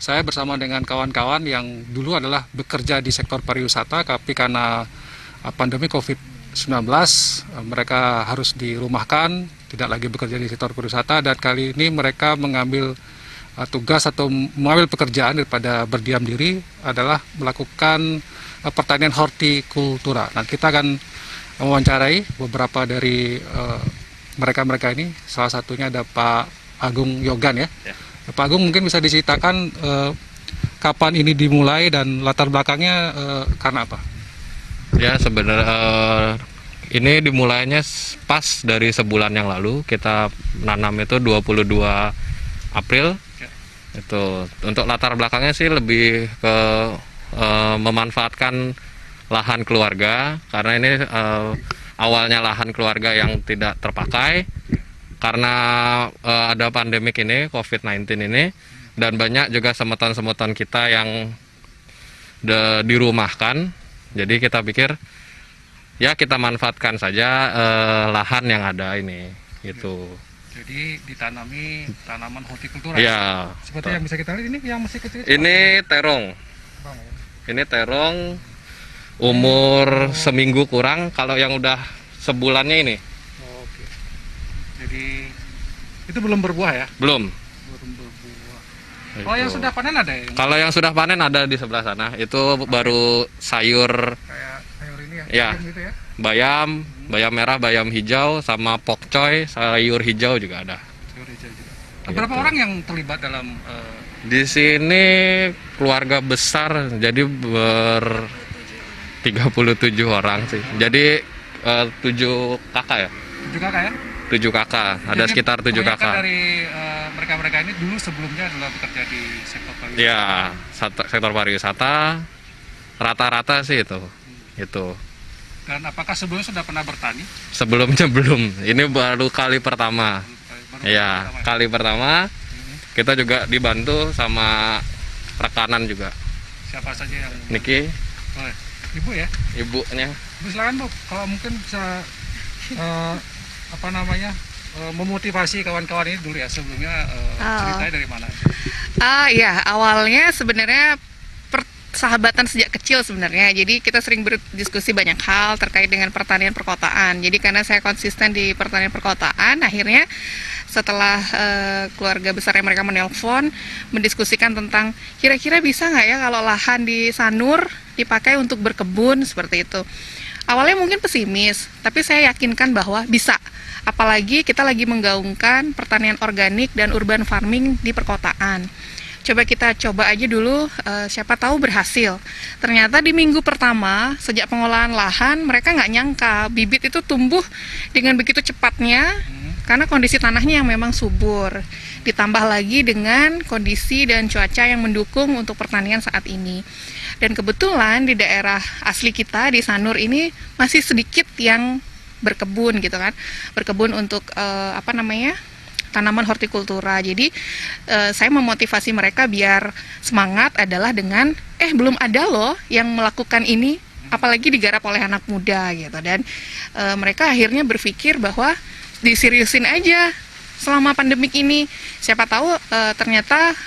saya bersama dengan kawan-kawan yang dulu adalah bekerja di sektor pariwisata, tapi karena pandemi COVID-19 mereka harus dirumahkan, tidak lagi bekerja di sektor pariwisata, dan kali ini mereka mengambil tugas atau mengambil pekerjaan daripada berdiam diri adalah melakukan pertanian hortikultura. Nah, kita akan mewawancarai beberapa dari mereka-mereka ini. Salah satunya ada Pak Agung Yogan ya. Pak Agung, mungkin bisa diceritakan kapan ini dimulai dan latar belakangnya karena apa? Ya, sebenarnya ini dimulainya pas dari sebulan yang lalu. Kita nanam itu 22 April. Itu untuk latar belakangnya sih lebih ke memanfaatkan lahan keluarga, karena ini awalnya lahan keluarga yang tidak terpakai karena ada pandemik ini, COVID-19 ini, dan banyak juga semeton-semeton kita yang dirumahkan. Jadi kita pikir ya kita manfaatkan saja lahan yang ada ini gitu. Jadi ditanami tanaman hortikultura. Ya. Seperti yang bisa kita lihat ini yang masih kecil. Ini terong. Ini terong umur seminggu kurang. Kalau yang udah sebulannya ini. Oke. Jadi itu belum berbuah ya? Belum. Belum berbuah. Itu. Oh, yang sudah panen ada ya? Kalau yang sudah panen ada di sebelah sana. Itu baru sayur. Kayak sayur ini ya? Ya. Gitu ya? Bayam, bayam merah, bayam hijau, sama pokcoy, sayur hijau juga ada. Sayur hijau juga. Berapa orang yang terlibat dalam Di sini keluarga besar, jadi 37 orang sih. Jadi 7 kakak ya? 7 kakak ya? 7 kakak, ada Jadi sekitar 7 kebanyakan kakak. dari mereka-mereka ini dulu sebelumnya adalah bekerja di sektor pariwisata. Ya, sektor pariwisata rata-rata sih itu. Itu. Dan apakah sebelumnya sudah pernah bertani? Sebelumnya belum. Ini baru kali pertama. Ya, kali pertama. Kita juga dibantu sama rekanan juga. Siapa saja yang Niki, boleh? Ibu ya? ibunya. Bu, silakan Bu, kalau mungkin bisa memotivasi kawan-kawan ini dulu ya, sebelumnya ceritanya dari mana? Ya, awalnya sebenarnya persahabatan sejak kecil sebenarnya. Jadi kita sering berdiskusi banyak hal terkait dengan pertanian perkotaan. Jadi karena saya konsisten di pertanian perkotaan, akhirnya setelah keluarga besarnya mereka menelpon, mendiskusikan tentang kira-kira bisa nggak ya kalau lahan di Sanur dipakai untuk berkebun seperti itu. Awalnya mungkin pesimis, tapi saya yakinkan bahwa bisa. Apalagi kita lagi menggaungkan pertanian organik dan urban farming di perkotaan. Kita coba aja dulu, siapa tahu berhasil. Ternyata di minggu pertama, sejak pengolahan lahan, mereka nggak nyangka bibit itu tumbuh dengan begitu cepatnya, karena kondisi tanahnya yang memang subur. Ditambah lagi dengan kondisi dan cuaca yang mendukung untuk pertanian saat ini. Dan kebetulan di daerah asli kita, di Sanur ini, masih sedikit yang berkebun gitu kan. Berkebun untuk tanaman hortikultura. Jadi saya memotivasi mereka biar semangat adalah dengan belum ada loh yang melakukan ini, apalagi digarap oleh anak muda gitu. Dan mereka akhirnya berpikir bahwa diseriusin aja selama pandemik ini. Siapa tahu ternyata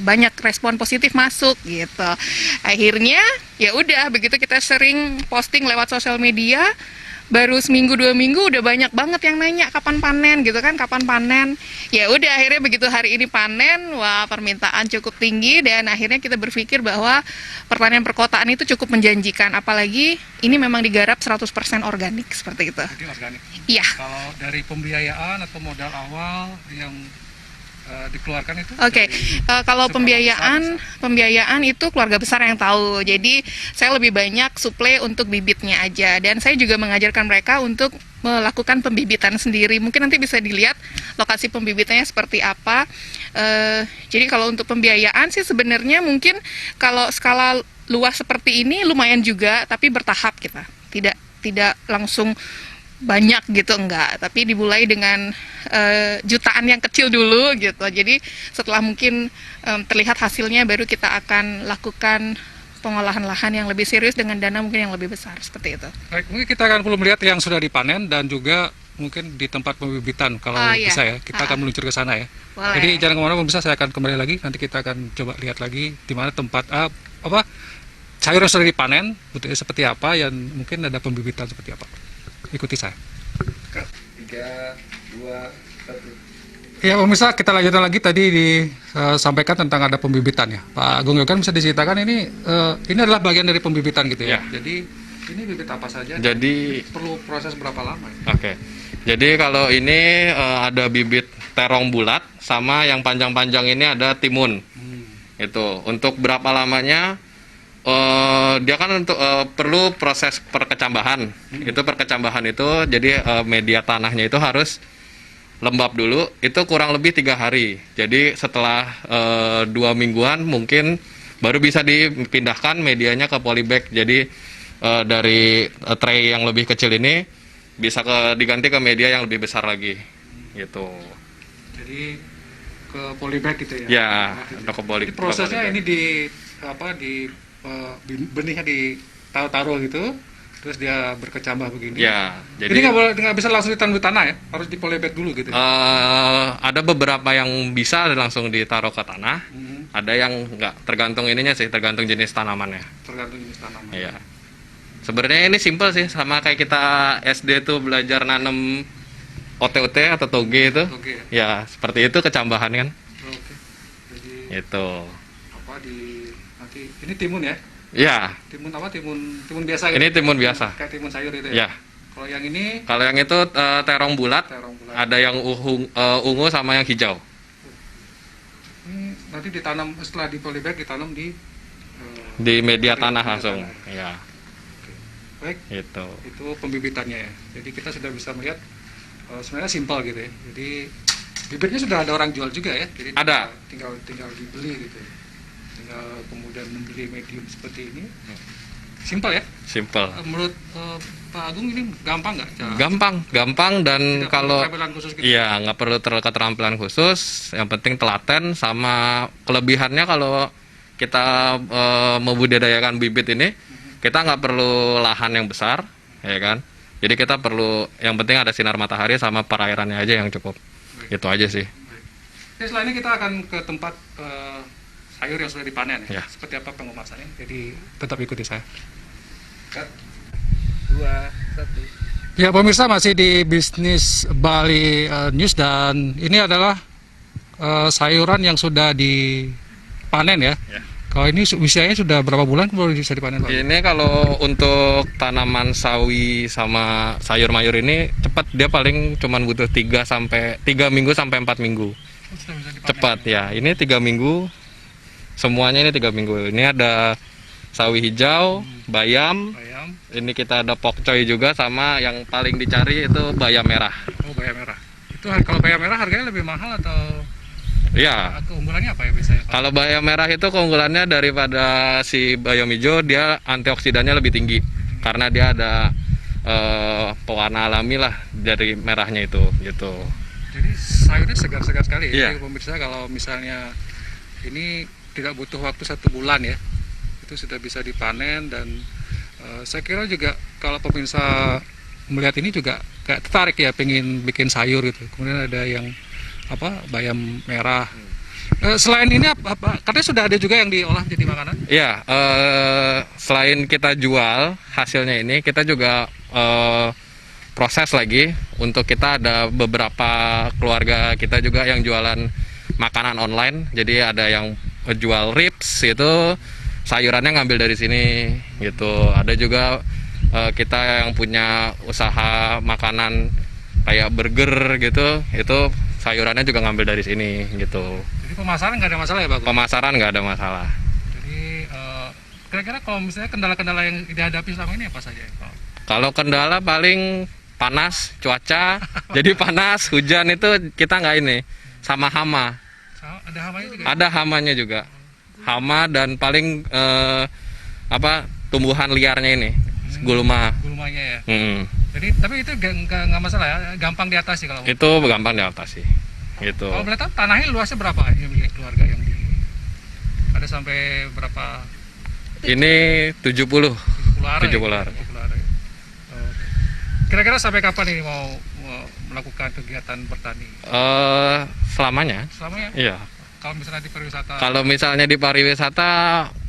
banyak respon positif masuk gitu. Akhirnya ya udah, begitu kita sering posting lewat sosial media, baru seminggu 2 minggu udah banyak banget yang nanya kapan panen gitu kan, kapan panen. Ya udah, akhirnya begitu hari ini panen, wah permintaan cukup tinggi, dan akhirnya kita berpikir bahwa pertanian perkotaan itu cukup menjanjikan, apalagi ini memang digarap 100% organik seperti itu. Jadi organik. Iya. Kalau dari pembiayaan atau modal awal yang dikeluarkan itu? Oke. Kalau pembiayaan itu keluarga besar yang tahu. Jadi saya lebih banyak suplai untuk bibitnya aja, dan saya juga mengajarkan mereka untuk melakukan pembibitan sendiri. Mungkin nanti bisa dilihat lokasi pembibitannya seperti apa. Jadi kalau untuk pembiayaan sih sebenarnya mungkin kalau skala luas seperti ini lumayan juga, tapi bertahap kita. Tidak langsung banyak gitu, enggak, tapi dimulai dengan jutaan yang kecil dulu gitu. Jadi setelah mungkin terlihat hasilnya, baru kita akan lakukan pengolahan lahan yang lebih serius dengan dana mungkin yang lebih besar, seperti itu. Baik, mungkin kita akan perlu melihat yang sudah dipanen dan juga mungkin di tempat pembibitan kalau Oh, iya. bisa ya. Kita akan meluncur ke sana ya. Boleh. Jadi jangan kemana pemirsa, saya akan kembali lagi. Nanti kita akan coba lihat lagi di mana tempat sayur yang sudah dipanen, bentuknya seperti apa, yang mungkin ada pembibitan seperti apa. Ikuti saya. 3, 2, 1. Ya pemirsa, kita lanjutkan lagi. Tadi disampaikan tentang ada pembibitan ya. Pak Agung Yogan, bisa diceritakan ini adalah bagian dari pembibitan gitu ya. Ya. Jadi ini bibit apa saja? Jadi Perlu proses berapa lama ya? oke. Jadi kalau ini ada bibit terong bulat sama yang panjang-panjang ini ada timun. Itu untuk berapa lamanya? Dia kan untuk perlu proses perkecambahan. Itu perkecambahan itu jadi media tanahnya itu harus lembab dulu. Itu kurang lebih 3 hari. Jadi setelah 2 mingguan mungkin baru bisa dipindahkan medianya ke polybag. Jadi dari tray yang lebih kecil ini bisa diganti ke media yang lebih besar lagi. Gitu. Jadi ke polybag gitu ya? Ya, Gitu. untuk ke poly. Jadi prosesnya ke polybag. ini benihnya ditaruh gitu, terus dia berkecambah begini. Ya, Jadi nggak bisa langsung ditanam di tanah ya, harus di polybag dulu gitu. ada beberapa yang bisa langsung ditaruh ke tanah, ada yang enggak, tergantung ininya sih, tergantung jenis tanamannya. Tergantung jenis tanaman. Iya. Sebenarnya ini simple sih, sama kayak kita SD tuh belajar nanam ote-ote atau toge itu. Oke. Ya, seperti itu kecambahan kan. Oke. Jadi Itu. nanti ini timun ya? Ya, Timun apa? Timun biasa gitu? ini timun biasa. Kayak timun sayur itu ya? Ya. Kalau yang ini Kalau yang itu terong bulat, terong bulat. ada yang ungu sama yang hijau. Ini nanti ditanam setelah di polybag ditanam di Di media Di tanah media langsung. tanah. Ya, baik. itu. Itu pembibitannya ya. Jadi kita sudah bisa melihat sebenarnya simpel gitu ya. Jadi bibitnya sudah ada orang jual juga ya. Jadi Ada. tinggal dibeli gitu ya. Tinggal kemudian membeli medium seperti ini. Simpel ya. Simple. Menurut Pak Agung ini gampang nggak? Gampang dan Tidak perlu kalau keterampilan khusus gitu. iya nggak perlu keterampilan khusus, yang penting telaten sama kelebihannya kalau kita membudidayakan bibit ini, kita nggak perlu lahan yang besar, ya kan? Jadi kita perlu yang penting ada sinar matahari sama perairannya aja yang cukup. Itu aja sih. Oke, setelah ini kita akan ke tempat sayur yang sudah dipanen ya. Ya. Seperti apa pengemasannya? Jadi tetap ikuti saya. 2, 1. Ya pemirsa, masih di Bisnis Bali News, dan ini adalah sayuran yang sudah dipanen ya. Ya. Kalau ini usianya sudah berapa bulan baru bisa dipanen Pak? Ini kalau untuk tanaman sawi sama sayur mayur ini cepat, dia paling cuman butuh 3 minggu sampai 4 minggu. Sudah bisa dipanen. Cepat ya. Ini 3 minggu. Semuanya ini 3 minggu. Ini ada sawi hijau, bayam. Bayam, Ini kita ada pokcoy juga, sama yang paling dicari itu bayam merah. bayam merah. Itu kalau bayam merah harganya lebih mahal atau Ya. keunggulannya apa ya biasanya? Kalau bayam merah itu keunggulannya daripada si bayam hijau, dia antioksidannya lebih tinggi karena dia ada pewarna alami lah dari merahnya itu gitu. Jadi sayurnya segar-segar sekali ya. Iya. Jadi pemirsa, kalau misalnya ini tidak butuh waktu 1 bulan ya, itu sudah bisa dipanen. Dan saya kira juga kalau pemirsa melihat ini juga kayak tertarik ya, pengen bikin sayur gitu. Kemudian ada yang bayam merah. Selain ini katanya sudah ada juga yang diolah jadi makanan? Iya, selain kita jual hasilnya ini, kita juga proses lagi. Untuk kita ada beberapa keluarga kita juga yang jualan makanan online. Jadi ada yang jual ribs, itu sayurannya ngambil dari sini gitu. Ada juga kita yang punya usaha makanan kayak burger gitu, itu sayurannya juga ngambil dari sini gitu. Jadi pemasaran nggak ada masalah ya Pak? Pemasaran nggak ada masalah. Jadi kira-kira kalau misalnya kendala-kendala yang dihadapi selama ini apa saja ya Pak? Kalau kendala paling panas, cuaca, jadi panas, hujan itu kita nggak ini, sama hama. Ada hamanya juga? Ada hamanya juga, hama dan paling tumbuhan liarnya ini, gulma. Gulmanya ya. Mm. Tapi itu nggak masalah ya, gampang diatasi kalau. Itu gampang diatasi. Gitu. Kalau boleh tahu tanahnya luasnya berapa yang milik keluarga yang di? Ada sampai berapa? Ini 70. 70 are. 70 are. Ya? 70 are. Oke. Kira-kira sampai kapan ini mau melakukan kegiatan bertani? Selamanya, Selamanya? iya. Kalau misalnya di pariwisata Kalau misalnya di pariwisata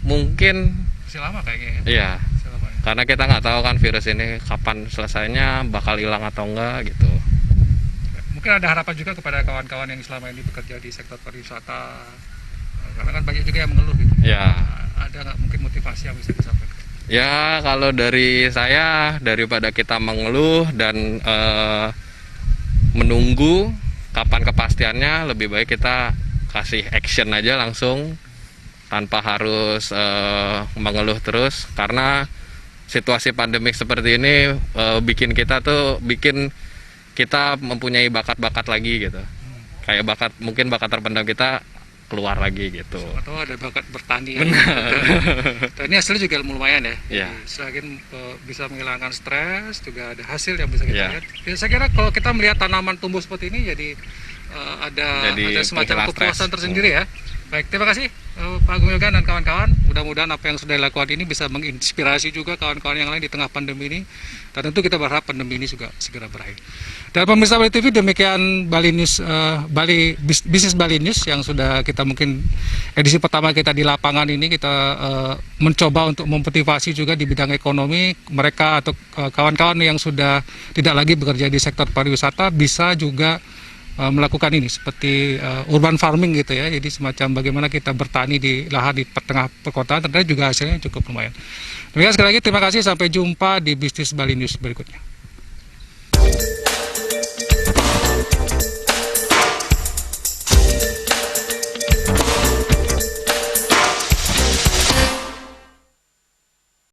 mungkin, masih lama kayaknya ya? iya. Masih lama ya? Karena kita nggak tahu kan virus ini kapan selesainya, bakal hilang atau enggak gitu. Mungkin ada harapan juga kepada kawan-kawan yang selama ini bekerja di sektor pariwisata, karena kan banyak juga yang mengeluh gitu. Ya. Ada nggak mungkin motivasi yang bisa disampaikan? Ya, kalau dari saya, daripada kita mengeluh dan menunggu kapan kepastiannya, lebih baik kita kasih action aja langsung tanpa harus mengeluh terus, karena situasi pandemik seperti ini bikin kita mempunyai bakat-bakat lagi gitu. Kayak mungkin bakat terpendam kita keluar lagi gitu. Atau ada bakat bertani ya. Dan ini hasilnya juga lumayan ya. Iya. Selain bisa menghilangkan stres, juga ada hasil yang bisa kita Iya. lihat. Ya, saya kira kalau kita melihat tanaman tumbuh seperti ini, jadi ada semacam penjelas kepuasan stres. tersendiri ya. Baik, terima kasih Pak Gumilgan dan kawan-kawan. Mudah-mudahan apa yang sudah dilakukan ini bisa menginspirasi juga kawan-kawan yang lain di tengah pandemi ini. Dan tentu kita berharap pandemi ini juga segera berakhir. Dan pemirsa Bali TV, demikian Bali News, bisnis Bali News yang sudah kita mungkin edisi pertama kita di lapangan ini, kita mencoba untuk memotivasi juga di bidang ekonomi mereka atau kawan-kawan yang sudah tidak lagi bekerja di sektor pariwisata bisa juga melakukan ini seperti urban farming gitu ya. Jadi semacam bagaimana kita bertani di lahan di tengah perkotaan, ternyata juga hasilnya cukup lumayan. Demikian sekali lagi terima kasih, sampai jumpa di bisnis Bali News berikutnya.